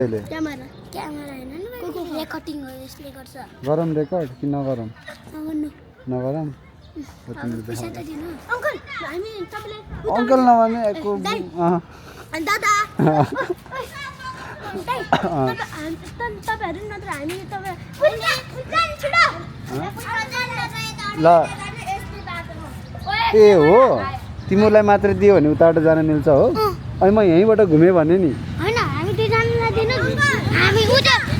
camera camera हैन नि recording हो यसले गर्छ गरम रेकर्ड कि नगरम नगर्नु नगरम पैसा त दिनु अंकल हामी तपाईलाई अंकल नभने एको अनि दादा तपाईहरु नत्र हामी तपाई ल ए हो तिमीलाई मात्र दियो भने उताबाट जान मिल्छ हो अनि म यहीँबाट घुमे भने नि हैन हामी दुई जनालाई दिनु हामी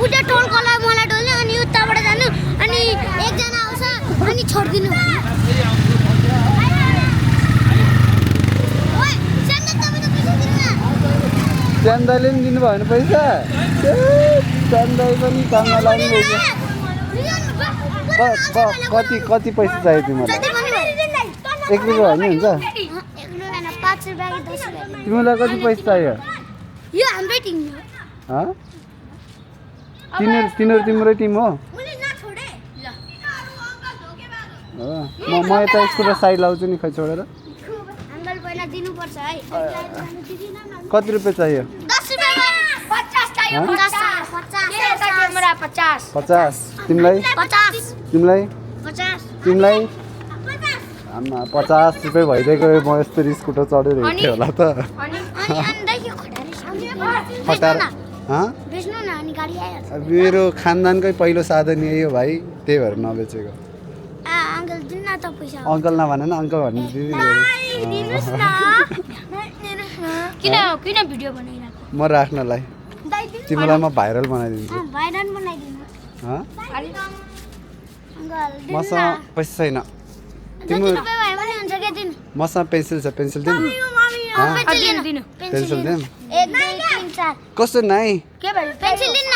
उता टोलकोलाई मलाई टोल्ने अनि उताबाट जानु अनि एक जना आउँछ अनि छोड्दिनु ओइ सेन्डल तपाईले पैसा दिनु चन्दले पनि दिनु भयो भने पैसा चन्दले पनि काममा लाग्नु कति कति पैसा चाहियो तिमीलाई 1 रुपैयाँ भने हुन्छ 1 रुपैयाँ 5 रुपैयाँ कि 10 रुपैयाँ तिमीलाई कति पैसा चाहियो यो हाम्रै टिम हो तिनीहरु तिम्रो टिम हो मैले ना छोडे ल म यता स्कुटर साइड लाउँछु नि खै छोडेर अंकल पहिला दिनु पर्छ है कति रुपैयाँ चाहियो 10 रुपैयाँ 50 चाहियो 50 क्यामेरा 50 50 तिमीलाई 50 तिमीलाई 50 तिमीलाई आमा 50 रुपैयाँ भइदिएको म यस्तो स्कुटर चढेर हिँड्थे होला त अनि देखियो खटारी खटार बेच्नु न अनि गाडी आइहाल्छ मेरो खानदानकै पहिलो साधन यही हो भाइ त्यही भएर नबेचेको अंकल दिनु न त पैसा अंकल नभन न अंकल भन्ने दिनुस् न किन भिडियो बनाइराको म राख्नलाई तिमीलाई म भाइरल बनाइदिन्छु भाइरल बनाइदिनु अंकल मसँग पैसा छैन तिम्रो मसँग पेन्सिल छ पेन्सिल दिनु पेन्सिल दिनु 1 2 3 4 कस्तो नाइ के भयो पेन्सिल दिन न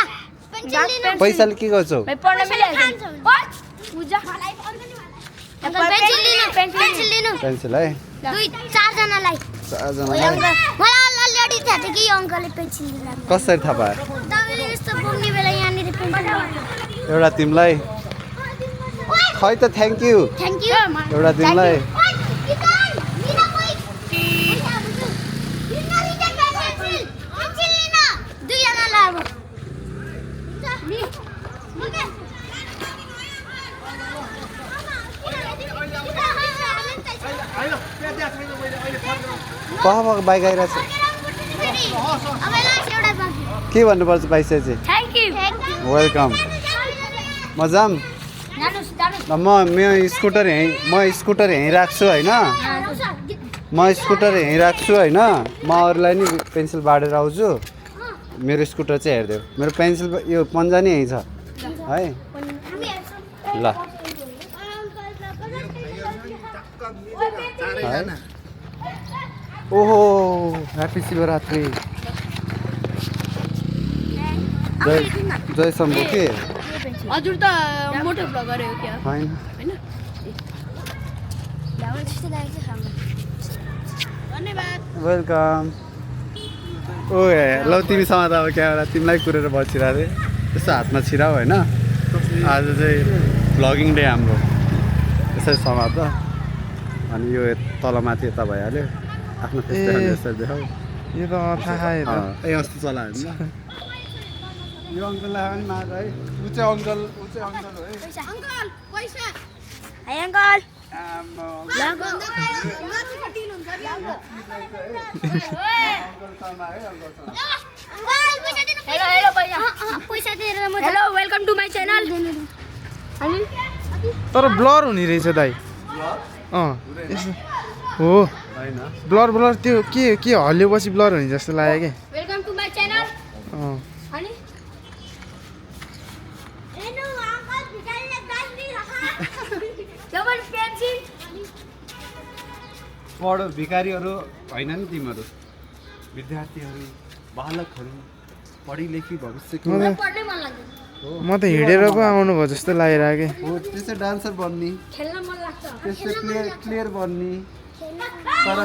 पेन्सिल दिन पैसाले के गर्छौ भाइ पढ्न मिलाइहाल्छ पूजा पेन्सिल दिनु पेन्सिल है 2 4 जनालाई 4 जनालाई मलाई अलरेडी थाहा थियो कि यो अंकलले पेन्सिल दिनु कसरी थाहा पायो तपाईले यस्तो बोक्ने बेला यहाँनिर पेन्सिल एउटा तिमीलाई खै त थ्यांक यू एउटा तिमीलाई कहाँ बाइक आइरहेछ के भन्नुपर्छ पैसा चाहिँ वेलकम म जाम म स्कुटर यहीँ राख्छु होइन म अरूलाई नि पेन्सिल बाँडेर आउँछु मेरो स्कुटर चाहिँ हेरिदेऊ मेरो पेन्सिल यो पन्जा नि यहीँ छ है ल ओहो ह्याप्पी शिवरात्रि जय शम्भु के हजुर त मोटो ब्लगर हो क्या हैन धन्यवाद वेलकम ओए ल तिमीसँग त अब क्यामेरा तिमीलाई कुरेर बसिरहेको थिएँ यसो हातमा छिराऊ होइन आज चाहिँ भ्लगिङ डे हाम्रो यसरी समात अनि यो तलमाथि यता भइहाल्यो आफ्नो फेस्टिभल यसरी देखाऊ यो त थाहा ए अस्ति चलायो नि यो अङ्कललाई पनि माग है ऊ चाहिँ अङ्कल हो है अंकल पैसा हाय अंकल हेलो पैसा दिएर म hello welcome to my channel तर ब्लर हुने रहेछ दाइ हो हैन ब्लर त्यो के हल्लिएपछि ब्लर हुने जस्तो लाग्यो क्या वेलकम टु माय च्यानल अनि एनो अंकल भिखारीले दान दिइराखा जबल पेन्सिल पढो भिखारीहरू होइन नि तिमीहरू विद्यार्थीहरू बालकहरू पढी लेखी भविष्यको पढ्नै मन लाग्दैन म त हिँडेर पो आउनु भयो जस्तो लागिरहेको हो त्यसै डान्सर बन्ने खेल्न मन लाग्छ त्यसै प्लेयर बन्ने तर